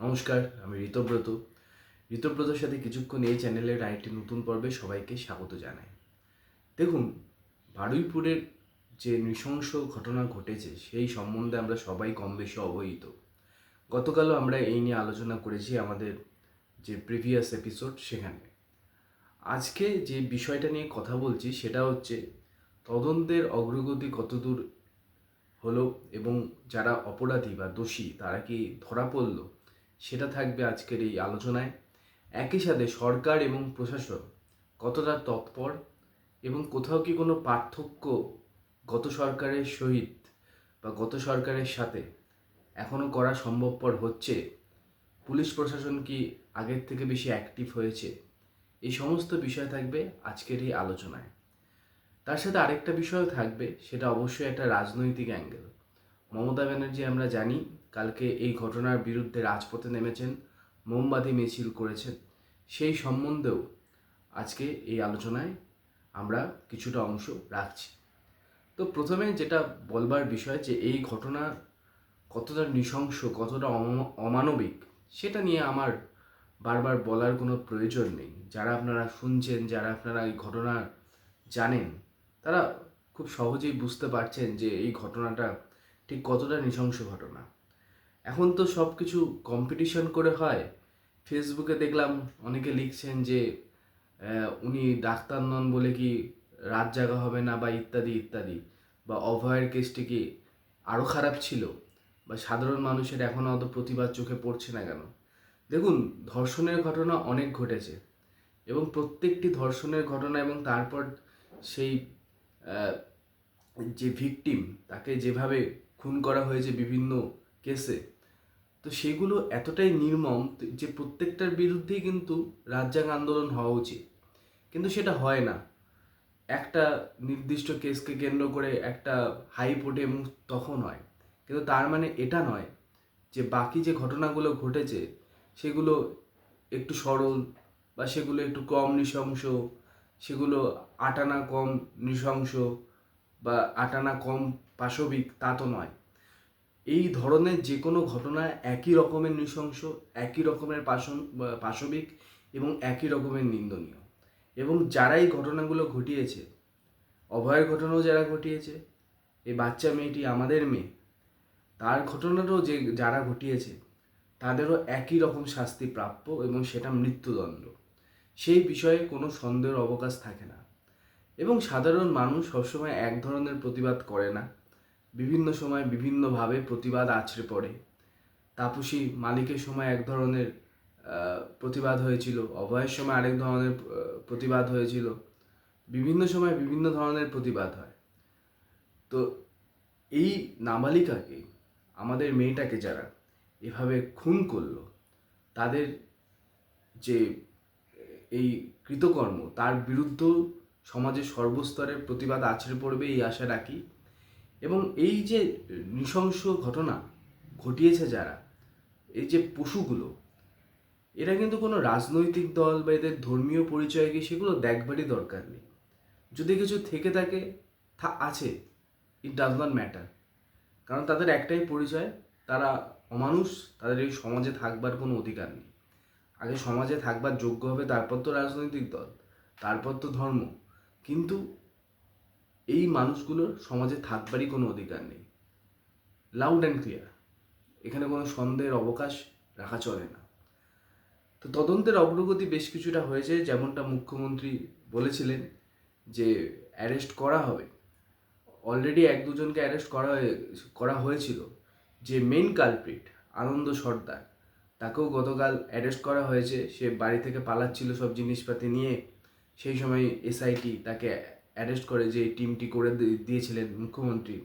নমস্কার, আমি ঋতব্রতর সাথে কিছুক্ষণ এই চ্যানেলের আরেকটি নতুন পর্বে সবাইকে স্বাগত জানাই। দেখুন, বারুইপুরের যে নৃশংস ঘটনা ঘটেছে সেই সম্বন্ধে আমরা সবাই কম বেশি অবহিত। গতকালও আমরা এই নিয়ে আলোচনা করেছি আমাদের যে প্রিভিয়াস এপিসোড সেখানে। আজকে যে বিষয়টা নিয়ে কথা বলছি সেটা হচ্ছে তদন্তের অগ্রগতি কতদূর হলো এবং যারা অপরাধী বা দোষী তারা কি ধরা পড়ল, সেটা থাকবে আজকের এই আলোচনায়। একই সাথে সরকার এবং প্রশাসন কতটা তৎপর এবং কোথাও কি কোনো পার্থক্য গত সরকারের সহিত বা গত সরকারের সাথে এখনও করা সম্ভবপর হচ্ছে, পুলিশ প্রশাসন কি আগের থেকে বেশি অ্যাক্টিভ হয়েছে, এই সমস্ত বিষয় থাকবে আজকের এই আলোচনায়। তার সাথে আরেকটা বিষয় থাকবে, সেটা অবশ্যই একটা রাজনৈতিক অ্যাঙ্গেল। মমতা ব্যানার্জি আমরা জানি কালকে এই ঘটনার বিরুদ্ধে রাজপথে নেমেছেন, মোমবাতি মিছিল করেছেন। সেই সম্বন্ধেও আজকে এই আলোচনায় আমরা কিছুটা অংশ রাখছি। তো প্রথমে যেটা বলবার বিষয় যে এই ঘটনা কতটা নৃশংস, কতটা অমানবিক, সেটা নিয়ে আমার বারবার বলার কোনো প্রয়োজন নেই। যারা আপনারা শুনছেন, যারা আপনারা এই ঘটনা জানেন, তারা খুব সহজেই বুঝতে পারছেন যে এই ঘটনাটা ঠিক কতটা নৃশংস ঘটনা। এখন তো সব কিছু কম্পিটিশন করে হয়। ফেসবুকে দেখলাম অনেকে লিখছেন যে উনি ডাক্তার নন বলে কি রাত জাগা হবে না, বা ইত্যাদি ইত্যাদি, বা অভয়ের কেসটি কি আরও খারাপ ছিল, বা সাধারণ মানুষের এখনও অত প্রতিবাদ চোখে পড়ছে না কেন। দেখুন, ধর্ষণের ঘটনা অনেক ঘটেছে এবং প্রত্যেকটি ধর্ষণের ঘটনা এবং তারপর সেই যে ভিকটিম তাকে যেভাবে খুন করা হয়েছে বিভিন্ন কেসে, তো সেগুলো এতটাই নির্মম যে প্রত্যেকটার বিরুদ্ধেই কিন্তু রাজ্জাক আন্দোলন হওয়া উচিত, কিন্তু সেটা হয় না। একটা নির্দিষ্ট কেসকে কেন্দ্র করে একটা হাইপ ওঠে এবং তখন হয়, কিন্তু তার মানে এটা নয় যে বাকি যে ঘটনাগুলো ঘটেছে সেগুলো একটু সরল, বা সেগুলো একটু কম নৃশংস, সেগুলো আটানা কম নৃশংস বা আটানা কম পাশবিক, তা তো নয়। এই ধরনের যে কোনো ঘটনা একই রকমের নৃশংস, একই রকমের পাশবিক এবং একই রকমের নিন্দনীয়। এবং যারা এই ঘটনাগুলো ঘটিয়েছে, অভয়ের ঘটনাও যারা ঘটিয়েছে, এই বাচ্চা মেয়েটি আমাদের মেয়ে, তার ঘটনাটাও যে যারা ঘটিয়েছে তাদেরও একই রকম শাস্তি প্রাপ্য এবং সেটা মৃত্যুদণ্ড। সেই বিষয়ে কোনো সন্দেহের অবকাশ থাকে না। এবং সাধারণ মানুষ সবসময় এক ধরনের প্রতিবাদ করে না, বিভিন্ন সময় বিভিন্নভাবে প্রতিবাদ আছড়ে পড়ে। তাপসী মালিকের সময় এক ধরনের প্রতিবাদ হয়েছিল, অভয়ের সময় আরেক ধরনের প্রতিবাদ হয়েছিল, বিভিন্ন সময় বিভিন্ন ধরনের প্রতিবাদ হয়। তো এই নাবালিকাকে, আমাদের মেয়েটাকে যারা এভাবে খুন করলো, তাদের যে এই কৃতকর্ম তার বিরুদ্ধেও সমাজের সর্বস্তরের প্রতিবাদ আছড়ে পড়বে এই আশা রাখি। এবং এই যে নৃশংস ঘটনা ঘটিয়েছে যারা, এই যে পশুগুলো, এরা কিন্তু কোনো রাজনৈতিক দল বা এদের ধর্মীয় পরিচয় কি সেগুলো দেখবারই দরকার নেই। যদি কিছু থেকে থাকে আছে, ইট ডাজ নট ম্যাটার। কারণ তাদের একটাই পরিচয়, তারা অমানুষ, তাদের এই সমাজে থাকবার কোনো অধিকার নেই। আগে সমাজে থাকবার যোগ্য হবে, তারপর তো রাজনৈতিক দল, তারপর তো ধর্ম। কিন্তু এই মানুষগুলোর সমাজে থাকবারই কোনো অধিকার নেই। লাউড অ্যান্ড ক্লিয়ার, এখানে কোনো সন্দেহের অবকাশ রাখা চলে না। তো তদন্তের অগ্রগতি বেশ কিছুটা হয়েছে, যেমনটা মুখ্যমন্ত্রী বলেছিলেন যে অ্যারেস্ট করা হবে। অলরেডি এক দুজনকে অ্যারেস্ট করা হয়েছিল। যে মেইন কালপ্রিট আনন্দ সর্দার, তাকেও গতকাল অ্যারেস্ট করা হয়েছে। সে বাড়ি থেকে পালাচ্ছিল সব জিনিসপাতি নিয়ে, সেই সময় এসআইটি তাকে অ্যারেস্ট করে, যে টিমটি করে দিয়েছিলেন মুখ্যমন্ত্রী,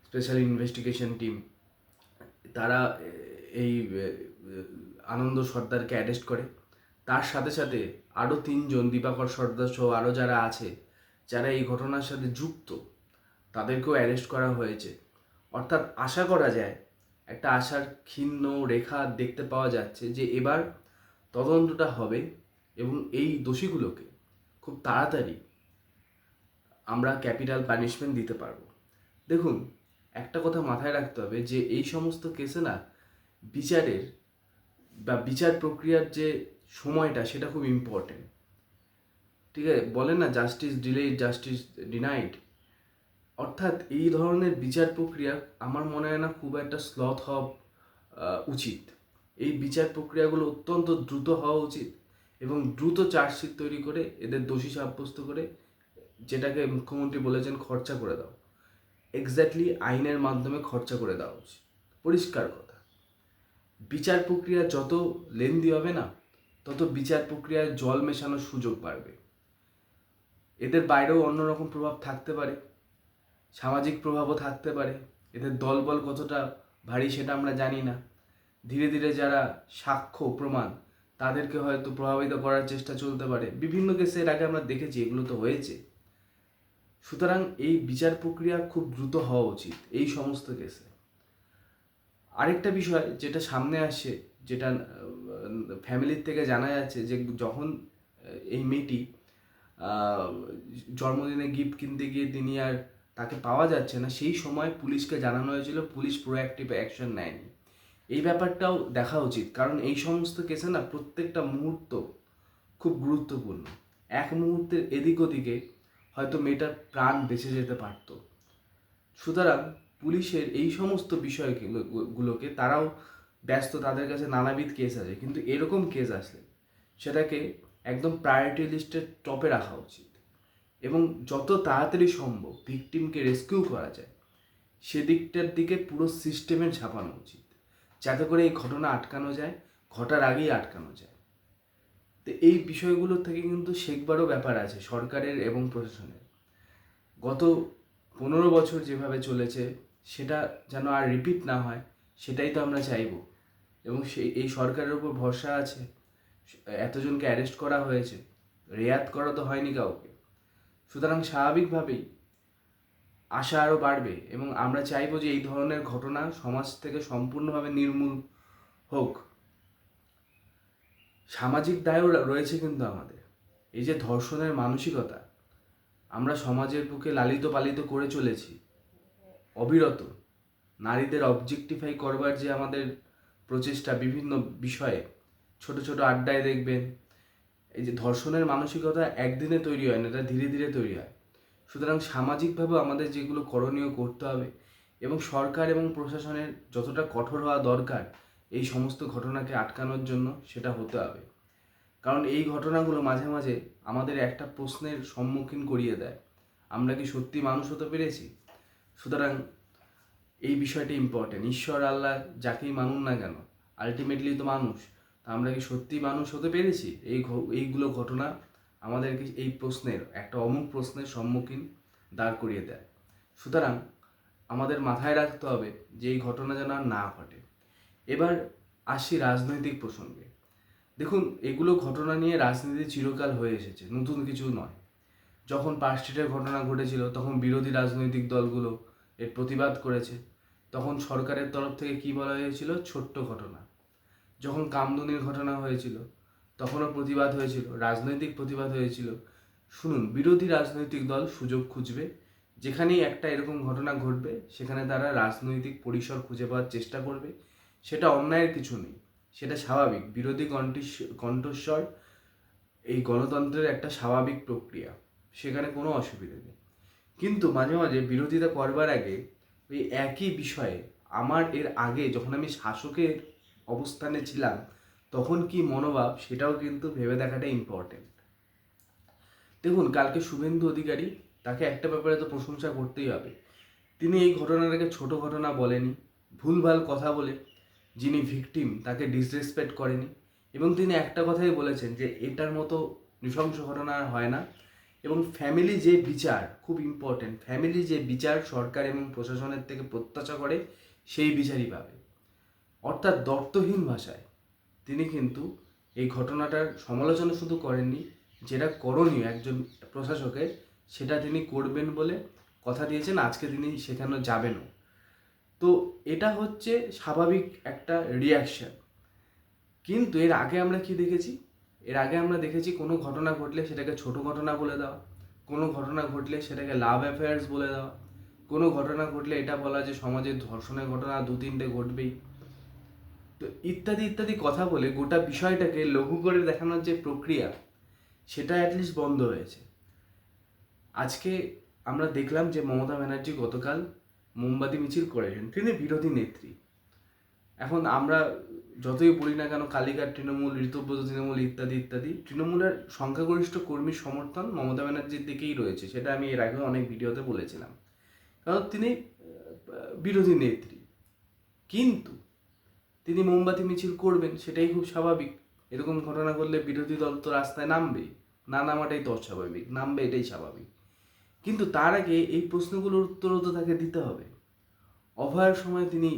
স্পেশাল ইনভেস্টিগেশন টিম, তারা এই আনন্দ সর্দারকে অ্যারেস্ট করে। তার সাথে সাথে আরও তিনজন, দীপাকর সর্দার সহ আরও যারা আছে, যারা এই ঘটনার সাথে যুক্ত, তাদেরকেও অ্যারেস্ট করা হয়েছে। অর্থাৎ আশা করা যায়, একটা আশার ক্ষীণ রেখা দেখতে পাওয়া যাচ্ছে যে এবার তদন্তটা হবে এবং এই দোষীগুলোকে খুব তাড়াতাড়ি আমরা ক্যাপিটাল পানিশমেন্ট দিতে পারবো। দেখুন, একটা কথা মাথায় রাখতে হবে যে এই সমস্ত কেসে না বিচারের বা বিচার প্রক্রিয়ার যে সময়টা সেটা খুব ইম্পর্টেন্ট। ঠিক আছে, বলেন না জাস্টিস ডিলেড জাস্টিস ডিনাইড। অর্থাৎ এই ধরনের বিচার প্রক্রিয়া আমার মনে হয় না খুব একটা স্লথ হওয়া উচিত। এই বিচার প্রক্রিয়াগুলো অত্যন্ত দ্রুত হওয়া উচিত এবং দ্রুত চার্জশিট তৈরি করে এদের দোষী সাব্যস্ত করে, যেটাকে মুখ্যমন্ত্রী বলেছেন খরচা করে দাও, এক্স্যাক্টলি আইনের মাধ্যমে খরচা করে দেওয়া উচিত। পরিষ্কার কথা, বিচার প্রক্রিয়া যত লেন্দি হবে না, তত বিচার প্রক্রিয়ায় জল মেশানোর সুযোগ বাড়বে। এদের বাইরেও অন্যরকম প্রভাব থাকতে পারে, সামাজিক প্রভাবও থাকতে পারে। এদের দলবল কতটা ভারী সেটা আমরা জানি না। ধীরে ধীরে যারা সাক্ষ্য প্রমাণ তাদেরকে হয়তো প্রভাবিত করার চেষ্টা চলতে পারে। বিভিন্ন কেসে এর আগে আমরা দেখেছি, এগুলো তো হয়েছে। সুতরাং এই বিচার প্রক্রিয়া খুব দ্রুত হওয়া উচিত এই সমস্ত কেসে। আরেকটা বিষয় যেটা সামনে আসে, যেটা ফ্যামিলির থেকে জানা যাচ্ছে, যে যখন এই মেয়েটি জন্মদিনে গিফট কিনতে গিয়ে তিনি আর তাকে পাওয়া যাচ্ছে না, সেই সময় পুলিশকে জানানো হয়েছিল, পুলিশ প্রোঅ্যাক্টিভ অ্যাকশন নেয়নি। এই ব্যাপারটাও দেখা উচিত, কারণ এই সমস্ত কেসে না প্রত্যেকটা মুহূর্ত খুব গুরুত্বপূর্ণ। এক মুহূর্তের এদিক ওদিকে হয়তো মেয়েটার প্রাণ বেঁচে যেতে পারত। সুতরাং পুলিশের এই সমস্ত বিষয়গুলোকে তারাও ব্যস্ত, তাদের কাছে নানাবিধ কেস আছে, কিন্তু এরকম কেস আসলে সেটাকে একদম প্রায়োরিটি লিস্টের টপে রাখা উচিত এবং যত তাড়াতাড়ি সম্ভব ভিকটিমকে রেস্কিউ করা যায় সেদিকটার দিকে পুরো সিস্টেমের ঝাঁপানো উচিত, যাতে করে এই ঘটনা আটকানো যায়, ঘটার আগেই আটকানো যায়। তো এই বিষয়গুলোর থেকে কিন্তু শেখবারও ব্যাপার আছে সরকারের এবং প্রশাসনের। গত 15 বছর যেভাবে চলেছে সেটা যেন আর রিপিট না হয়, সেটাই তো আমরা চাইব। এবং এই সরকারের উপর ভরসা আছে। এতজনকে অ্যারেস্ট করা হয়েছে, রেয়াত করা তো হয়নি কাউকে। সুতরাং স্বাভাবিকভাবেই আশা আরও বাড়বে এবং আমরা চাইব যে এই ধরনের ঘটনা সমাজ থেকে সম্পূর্ণভাবে নির্মূল হোক। সামাজিক দায়ও রয়েছে কিন্তু আমাদের। এই যে ধর্ষণের মানসিকতা আমরা সমাজের বুকে লালিত পালিত করে চলেছি অবিরত, নারীদের অবজেক্টিফাই করবার যে আমাদের প্রচেষ্টা বিভিন্ন বিষয়ে, ছোট ছোট আড্ডায় দেখবেন, এই যে ধর্ষণের মানসিকতা একদিনে তৈরি হয় না, এটা ধীরে ধীরে তৈরি হয়। সুতরাং সামাজিকভাবে আমাদের যেগুলো করণীয় করতে হবে এবং সরকার এবং প্রশাসনের যতটা কঠোর হওয়া দরকার এই সমস্ত ঘটনাকে আটকানোর জন্য, সেটা হতে হবে। কারণ এই ঘটনাগুলো মাঝে মাঝে আমাদের একটা প্রশ্নের সম্মুখীন করিয়ে দেয়, আমরা কি সত্যি মানুষ হতে পেরেছি? সুতরাং এই বিষয়টা ইম্পর্টেন্ট। ঈশ্বর আল্লাহ যাকেই মানুন না কেন, আলটিমেটলি তো মানুষ। আমরা কি সত্যি মানুষ হতে পেরেছি? এইগুলো ঘটনা আমাদেরকে এই প্রশ্নের, একটা অমুক প্রশ্নের সম্মুখীন দাঁড় করিয়ে দেয়। সুতরাং আমাদের মাথায় রাখতে হবে যে এই ঘটনা যেন আর না ঘটে। এবার আসি রাজনৈতিক প্রসঙ্গে। দেখুন, এগুলো ঘটনা নিয়ে রাজনীতি চিরকাল হয়ে এসেছে, নতুন কিছু নয়। যখন পার্কস্ট্রিটের ঘটনা ঘটেছিল তখন বিরোধী রাজনৈতিক দলগুলো এর প্রতিবাদ করেছে। তখন সরকারের তরফ থেকে কি বলা হয়েছিল? ছোট্ট ঘটনা। যখন কামদুনির ঘটনা হয়েছিল তখনও প্রতিবাদ হয়েছিল, রাজনৈতিক প্রতিবাদ হয়েছিল। শুনুন, বিরোধী রাজনৈতিক দল সুযোগ খুঁজবে, যেখানেই একটা এরকম ঘটনা ঘটবে সেখানে তারা রাজনৈতিক পরিসর খুঁজে পাওয়ার চেষ্টা করবে। সেটা অন্যায়ের কিছু নেই, সেটা স্বাভাবিক। বিরোধী কণ্ঠস্বর এই গণতন্ত্রের একটা স্বাভাবিক প্রক্রিয়া, সেখানে কোনো অসুবিধা নেই। কিন্তু মাঝে মাঝে বিরোধিতা করবার আগে ওই একই বিষয়ে আমার এর আগে যখন আমি শাসকের অবস্থানে ছিলাম তখন কি মনোভাব, সেটাও কিন্তু ভেবে দেখাটা ইম্পর্টেন্ট। দেখুন, কালকে শুভেন্দু অধিকারী, তাকে একটা ব্যাপারে তো প্রশংসা করতেই হবে। তিনি এই ঘটনাটাকে ছোট ঘটনা বলেনি, ভুলভাল কথা বলে যিনি ভিকটিম তাকে ডিসরেসপেক্ট করেনি, এবং তিনি একটা কথাই বলেছেন যে এটার মতো নৃশংস ঘটনা আর হয় না। এবং ফ্যামিলি যে বিচার, খুব ইম্পর্টেন্ট, ফ্যামিলি যে বিচার সরকার এবং প্রশাসনের থেকে প্রত্যাশা করে সেই বিচারই পাবে। অর্থাৎ দর্থহীন ভাষায় তিনি কিন্তু এই ঘটনাটার সমালোচনা শুধু করেননি, যেটা করণীয় একজন প্রশাসকের সেটা তিনি করবেন বলে কথা দিয়েছেন। আজকে তিনি সেখানে যাবেনও। তো এটা হচ্ছে স্বাভাবিক একটা রিয়াকশান। কিন্তু এর আগে আমরা কি দেখেছি? এর আগে আমরা দেখেছি কোনো ঘটনা ঘটলে সেটাকে ছোট ঘটনা বলে দেওয়া, কোনো ঘটনা ঘটলে সেটাকে লাভ অ্যাফেয়ার্স বলে দেওয়া, কোনো ঘটনা ঘটলে এটা বলা যে সমাজে ধর্ষণের ঘটনা 2-3টে ঘটবেই। তো ইত্যাদি ইত্যাদি কথা বলে গোটা বিষয়টাকে লঘু করে দেখানোর যে প্রক্রিয়া, সেটা অ্যাটলিস্ট বন্ধ হয়েছে। আজকে আমরা দেখলাম যে মমতা ব্যানার্জি গতকাল মোমবাতি মিছিল করেছেন, তিনি বিরোধী নেত্রী। এখন আমরা যতই বলি না কেন কালীঘাট তৃণমূল, ঋতব্রত তৃণমূল ইত্যাদি ইত্যাদি, তৃণমূলের সংখ্যাগরিষ্ঠ কর্মীর সমর্থন মমতা ব্যানার্জির দিকেই রয়েছে, সেটা আমি এর আগেও অনেক ভিডিওতে বলেছিলাম, কারণ তিনি বিরোধী নেত্রী। কিন্তু তিনি মোমবাতি মিছিল করবেন, সেটাই খুব স্বাভাবিক। এরকম ঘটনা ঘটলে বিরোধী দল তো রাস্তায় নামবে, না নামাটাই তো অস্বাভাবিক, নামবে এটাই স্বাভাবিক। কিন্তু তার আগে এই প্রশ্নগুলোর উত্তরও তো তাকে দিতে হবে। অভয়ের সময় তিনি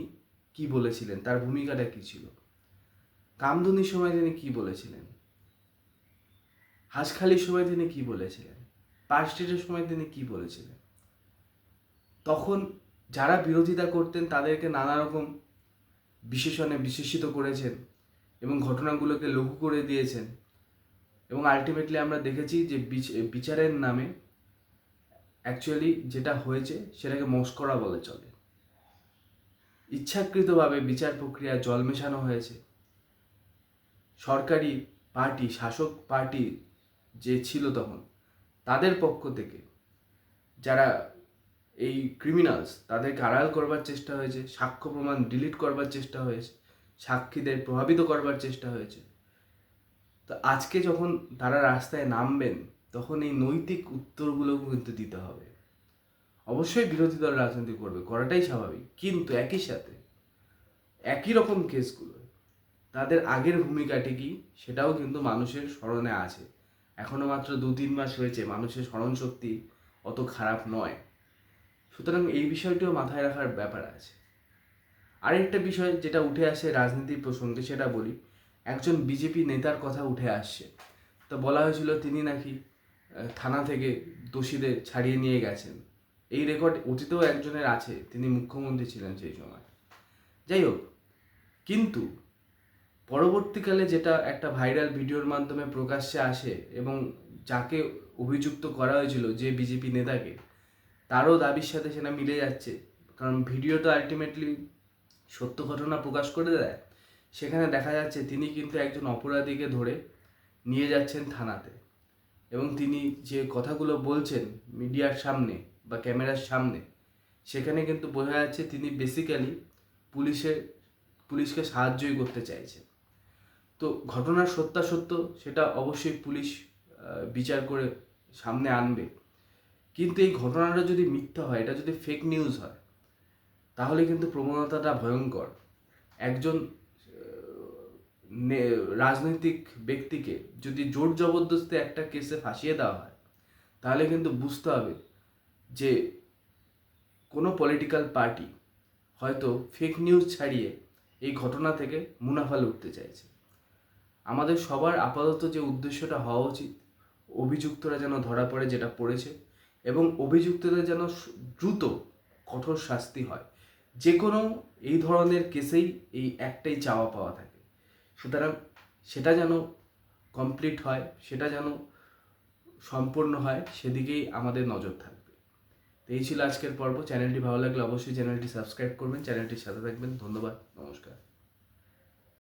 কি বলেছিলেন, তার ভূমিকাটা কি ছিল? কামদুনির সময় তিনি কি বলেছিলেন? হাঁসখালির সময় তিনি কি বলেছিলেন? পার্ক স্ট্রিটের সময় তিনি কি বলেছিলেন? তখন যারা বিরোধিতা করতেন তাদেরকে নানা রকম বিশেষণে বিশেষিত করেছেন এবং ঘটনাগুলোকে লঘু করে দিয়েছেন, এবং আলটিমেটলি আমরা দেখেছি যে বিচারের নামে অ্যাকচুয়ালি যেটা হয়েছে সেটাকে মস্করা বলে চলে। ইচ্ছাকৃতভাবে বিচার প্রক্রিয়া জল মেশানো হয়েছে। সরকারি পার্টি, শাসক পার্টি যে ছিল তখন, তাদের পক্ষ থেকে যারা এই ক্রিমিনালস, তাদেরকে আড়াল করবার চেষ্টা হয়েছে, সাক্ষ্য প্রমাণ ডিলিট করবার চেষ্টা হয়েছে, সাক্ষীদের প্রভাবিত করবার চেষ্টা হয়েছে। তো আজকে যখন তারা রাস্তায় নামবেন, তখন এই নৈতিক উত্তরগুলো কিন্তু দিতে হবে। অবশ্যই বিরোধী দল রাজনীতি করবে, করাটাই স্বাভাবিক, কিন্তু একই সাথে একই রকম কেসগুলো তাদের আগের ভূমিকাটি কি সেটাও কিন্তু মানুষের স্মরণে আছে। এখনো মাত্র 2-3 মাস হয়েছে, মানুষের স্মরণ শক্তি অত খারাপ নয়। সুতরাং এই বিষয়টিও মাথায় রাখার ব্যাপার আছে। আরেকটা বিষয় যেটা উঠে আসে রাজনীতির প্রসঙ্গে, সেটা বলি। একজন বিজেপি নেতার কথা উঠে আসছে। তো বলা হয়েছিল তিনি নাকি থানা থেকে দোষীদের ছাড়িয়ে নিয়ে গেছেন। এই রেকর্ড অতীতেও একজনের আছে, তিনি মুখ্যমন্ত্রী ছিলেন সেই সময়। যাই হোক, কিন্তু পরবর্তীকালে যেটা একটা ভাইরাল ভিডিওর মাধ্যমে প্রকাশ্যে আসে এবং যাকে অভিযুক্ত করা হয়েছিল, যে বিজেপি নেতাকে, তারও দাবির সাথে সেটা মিলে যাচ্ছে, কারণ ভিডিও তো আলটিমেটলি সত্য ঘটনা প্রকাশ করে দেয়। সেখানে দেখা যাচ্ছে তিনি কিন্তু একজন অপরাধীকে ধরে নিয়ে যাচ্ছেন থানাতে, এবং তিনি যে কথাগুলো বলছেন মিডিয়ার সামনে বা ক্যামেরার সামনে, সেখানে কিন্তু বোঝা যাচ্ছে তিনি বেসিক্যালি পুলিশকে সাহায্যই করতে চাইছেন। তো ঘটনার সত্যাসত্য সেটা অবশ্যই পুলিশ বিচার করে সামনে আনবে, কিন্তু এই ঘটনাটা যদি মিথ্যা হয়, এটা যদি ফেক নিউজ হয়, তাহলে কিন্তু প্রবণতাটা ভয়ঙ্কর। একজন রাজনৈতিক ব্যক্তিকে যদি জোর জবরদস্তি একটা কেসে ফাঁসিয়ে দেওয়া হয়, তাহলে কিন্তু বুঝতে হবে যে কোনো পলিটিক্যাল পার্টি হয়তো ফেক নিউজ ছাড়িয়ে এই ঘটনা থেকে মুনাফা লুটতে চাইছে। আমাদের সবার আপাতত যে উদ্দেশ্যটা হওয়া উচিত, অভিযুক্তরা যেন ধরা পড়ে, যেটা পড়েছে, এবং অভিযুক্তদের যেন দ্রুত কঠোর শাস্তি হয়। যে কোনো এই ধরনের কেসেই এই একটাই চাওয়া পাওয়া থাকে। সুতরাং সেটা যেন কমপ্লিট হয়, সেটা যেন সম্পূর্ণ হয়, সেদিকেই আমাদের নজর থাকবে। তো এই ছিল আজকের পর্ব। চ্যানেলটি ভালো লাগলে অবশ্যই চ্যানেলটি সাবস্ক্রাইব করবেন, চ্যানেলটির সাথে থাকবেন। ধন্যবাদ, নমস্কার।